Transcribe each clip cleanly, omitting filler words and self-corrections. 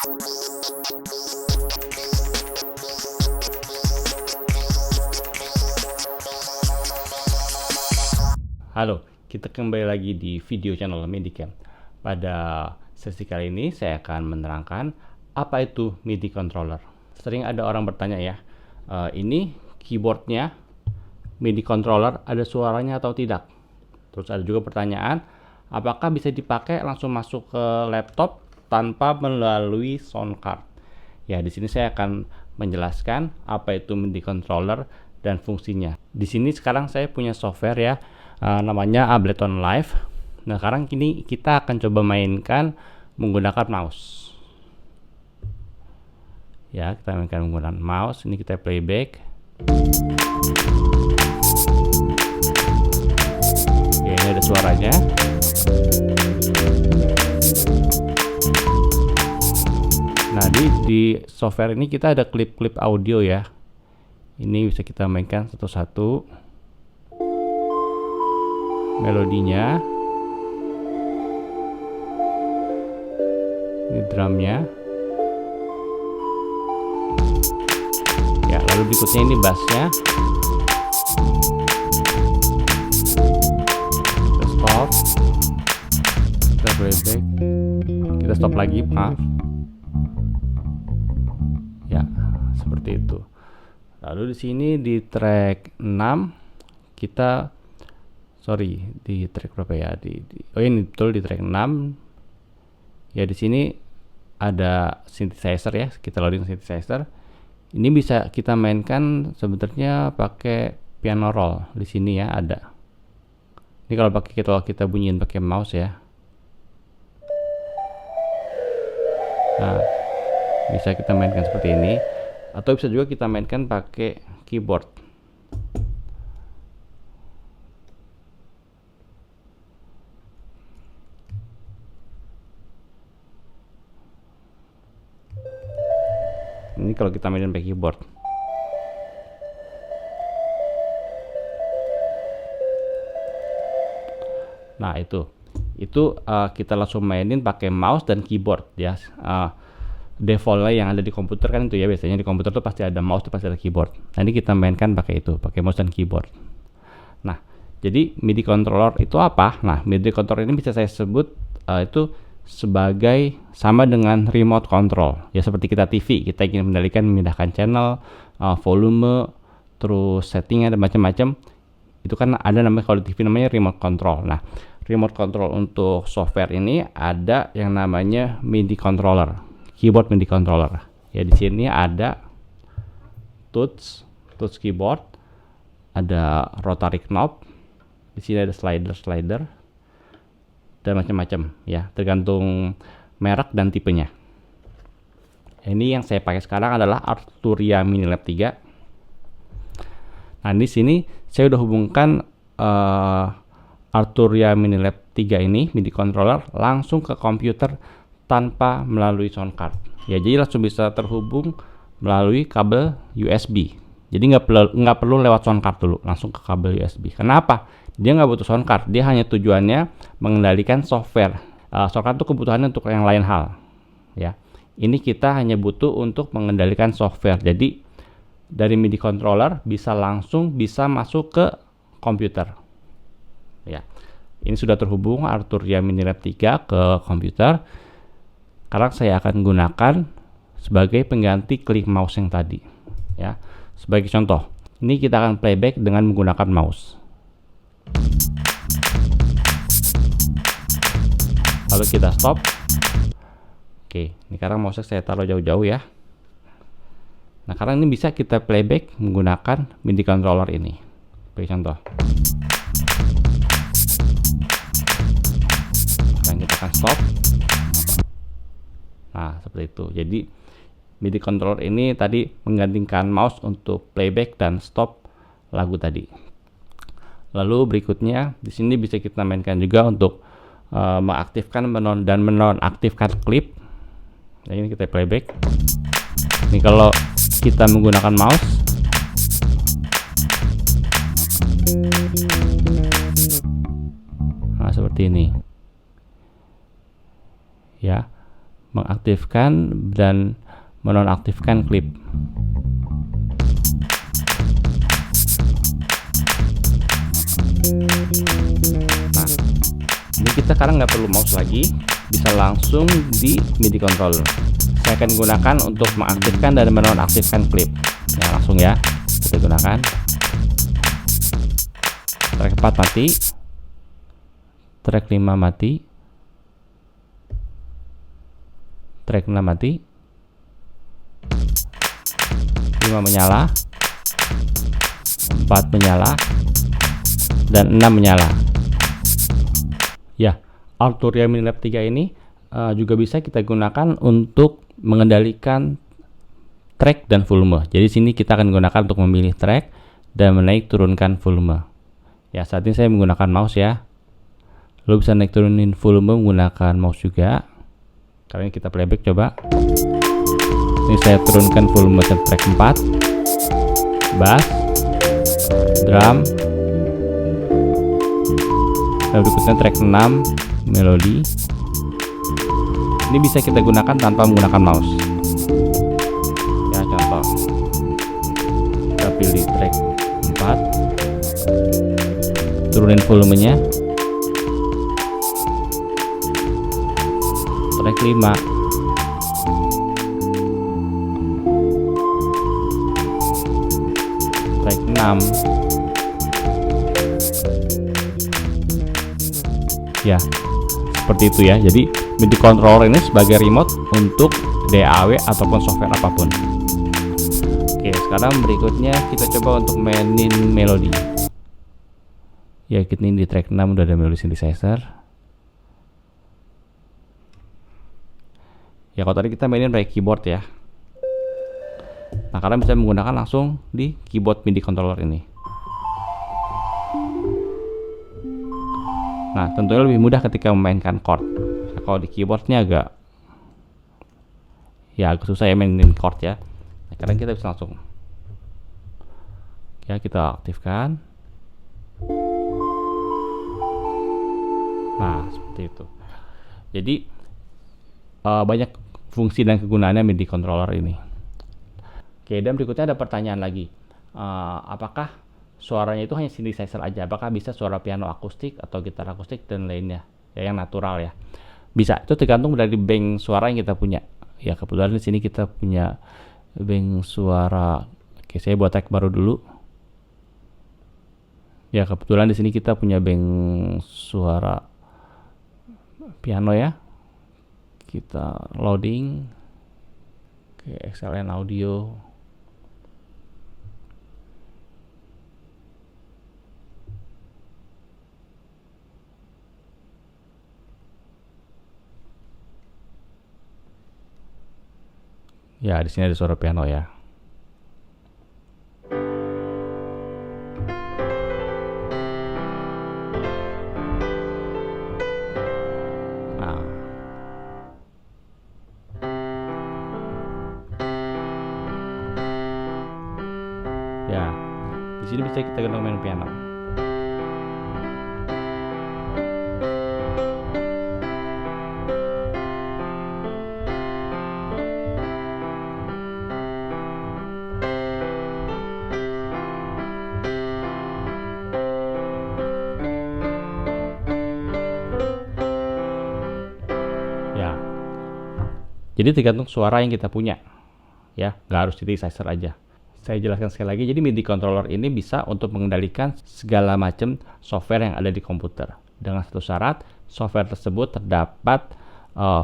Halo, kita kembali lagi di video channel Medicam. Pada sesi kali ini saya akan menerangkan apa itu MIDI controller. Sering ada orang bertanya ya, ini keyboardnya MIDI controller ada suaranya atau tidak? Terus ada juga pertanyaan, apakah bisa dipakai langsung masuk ke laptop tanpa melalui sound card? Ya, di sini saya akan menjelaskan apa itu MIDI controller dan fungsinya. Di sini sekarang saya punya software ya, namanya Ableton Live. Nah, sekarang kini kita akan coba mainkan menggunakan mouse. Ya, kita mainkan menggunakan mouse. Ini kita playback. Oke, ini ada suaranya. Nah, di software ini kita ada klip-klip audio ya. Ini bisa kita mainkan satu-satu. Melodinya, ini drumnya ya, lalu berikutnya ini bassnya. Kita stop, kita playback, kita stop lagi, maaf ya, seperti itu. Lalu di sini di track 6 kita di track berapa ya? Oh, ini betul di track 6. Ya, di sini ada synthesizer ya. Kita loading synthesizer. Ini bisa kita mainkan sebenarnya pakai piano roll di sini ya, ada. Ini kalau kita bunyiin pakai mouse ya. Nah, bisa kita mainkan seperti ini, atau bisa juga kita mainkan pakai keyboard. Ini kalau kita mainin pakai keyboard. Nah, itu kita langsung mainin pakai mouse dan keyboard ya. Defaultnya yang ada di komputer kan itu ya, biasanya di komputer tuh pasti ada mouse, pasti ada keyboard. Nanti kita mainkan pakai mouse dan keyboard. Nah, jadi MIDI controller itu apa? Nah, MIDI controller ini bisa saya sebut itu sebagai sama dengan remote control ya, seperti kita TV, kita ingin mengendalikan, memindahkan channel, volume, terus settingnya dan macam-macam. Itu kan ada namanya, kalau di TV namanya remote control. Nah, remote control untuk software ini ada yang namanya MIDI controller, keyboard MIDI controller. Ya, di sini ada touch keyboard, ada rotary knob, di sini ada slider dan macam-macam ya, tergantung merek dan tipenya. Ini yang saya pakai sekarang adalah Arturia Minilab 3. Nah, di sini saya udah hubungkan Arturia Minilab 3 ini MIDI controller langsung ke komputer tanpa melalui sound card. Ya, jadi langsung bisa terhubung melalui kabel USB. Jadi nggak perlu lewat sound card dulu, langsung ke kabel USB. Kenapa? Dia nggak butuh sound card, dia hanya tujuannya mengendalikan software. Sound card itu kebutuhannya untuk yang lain hal ya. Ini kita hanya butuh untuk mengendalikan software. Jadi dari MIDI controller bisa masuk ke komputer ya. Ini sudah terhubung Arturia Minilab 3 ke komputer. Sekarang saya akan gunakan sebagai pengganti klik mouse yang tadi ya. Sebagai contoh, ini kita akan playback dengan menggunakan mouse. Lalu kita stop. Oke, ini sekarang mouse saya taruh jauh-jauh ya. Nah, sekarang ini bisa kita playback menggunakan MIDI controller ini. Sebagai contoh. Sekarang kita akan stop. Nah, seperti itu. Jadi MIDI controller ini tadi menggantikan mouse untuk playback dan stop lagu tadi. Lalu berikutnya di sini bisa kita mainkan juga untuk mengaktifkan dan menonaktifkan klip. Nah, ini kita playback. Ini kalau kita menggunakan mouse, nah seperti ini ya, mengaktifkan dan menonaktifkan klip. Nah, ini kita sekarang nggak perlu mouse lagi, bisa langsung di MIDI controller. Saya akan gunakan untuk mengaktifkan dan menonaktifkan klip. Ya, langsung ya, kita gunakan. Track 4 mati, track 5 mati, track 6 mati, 5 menyala, 4 menyala, dan 6 menyala. Ya, Arturia Minilab 3 ini juga bisa kita gunakan untuk mengendalikan track dan volume. Jadi sini kita akan gunakan untuk memilih track dan menaik turunkan volume. Ya, saat ini saya menggunakan mouse ya. Lo bisa naik turunin volume menggunakan mouse juga. Kali ini kita playback coba. Ini saya turunkan volume track 4, bass, drum, lalu berikutnya track 6, melodi. Ini bisa kita gunakan tanpa menggunakan mouse. Ya, contoh. Kita pilih track 4, turunin volumenya. Track 5, track 6. Ya, seperti itu ya. Jadi MIDI controller ini sebagai remote untuk DAW ataupun software apapun. Oke, sekarang berikutnya kita coba untuk mainin melodi. Ya, kita ini di track 6 udah ada melodi synthesizer. Ya, kalau tadi kita mainin pakai keyboard ya. Nah, kalian bisa menggunakan langsung di keyboard MIDI controller ini. Nah, tentunya lebih mudah ketika memainkan chord. Nah, kalau di keyboardnya agak susah ya mainin chord ya. Nah, sekarang kita bisa langsung ya kita aktifkan. Nah, seperti itu. Jadi banyak fungsi dan kegunaannya MIDI controller ini. Oke, dan berikutnya ada pertanyaan lagi. Apakah suaranya itu hanya synthesizer aja? Apakah bisa suara piano akustik atau gitar akustik dan lainnya? Ya, yang natural ya. Bisa, itu tergantung dari bank suara yang kita punya. Ya, kebetulan di sini kita punya bank suara. Oke, saya buat tag baru dulu. Ya, kebetulan di sini kita punya bank suara piano ya. Kita loading ke XLN audio. Ya, di sini ada suara piano ya. Nah. Ya, di sini bisa kita gunakan main piano. Ya, jadi tergantung suara yang kita punya. Ya, nggak harus synthesizer aja. Saya jelaskan sekali lagi, jadi MIDI controller ini bisa untuk mengendalikan segala macam software yang ada di komputer. Dengan satu syarat, software tersebut terdapat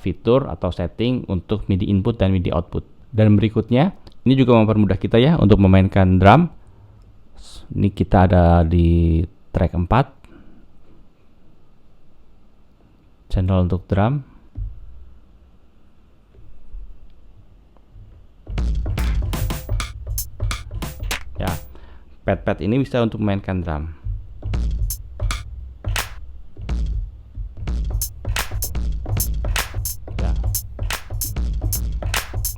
fitur atau setting untuk MIDI input dan MIDI output. Dan berikutnya, ini juga mempermudah kita ya untuk memainkan drum. Ini kita ada di track 4. Channel untuk drum. Ya, pad-pad ini bisa untuk memainkan drum. Ya,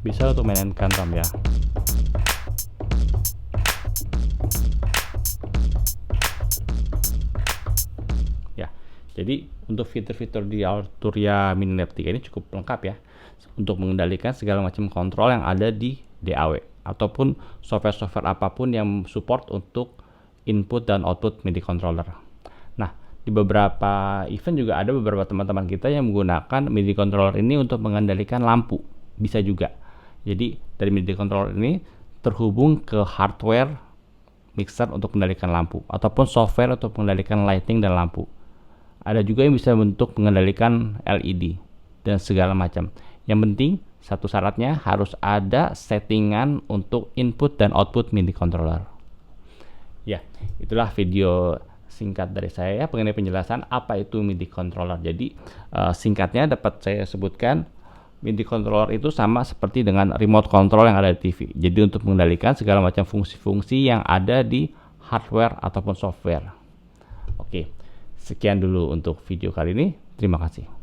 bisa untuk memainkan drum ya. Ya, jadi untuk fitur-fitur di Arturia Minilab 3 ini cukup lengkap ya. untuk mengendalikan segala macam kontrol yang ada di DAW ataupun software-software apapun yang support untuk input dan output MIDI controller. Nah, di beberapa event juga ada beberapa teman-teman kita yang menggunakan MIDI controller ini untuk mengendalikan lampu. Bisa juga. Jadi dari MIDI controller ini terhubung ke hardware mixer untuk mengendalikan lampu ataupun software untuk mengendalikan lighting dan lampu. Ada juga yang bisa untuk mengendalikan LED dan segala macam. Yang penting satu syaratnya harus ada settingan untuk input dan output MIDI controller. Ya, itulah video singkat dari saya mengenai penjelasan apa itu MIDI controller. Jadi singkatnya dapat saya sebutkan, MIDI controller itu sama seperti dengan remote control yang ada di TV. Jadi untuk mengendalikan segala macam fungsi-fungsi yang ada di hardware ataupun software. Oke, sekian dulu untuk video kali ini. Terima kasih.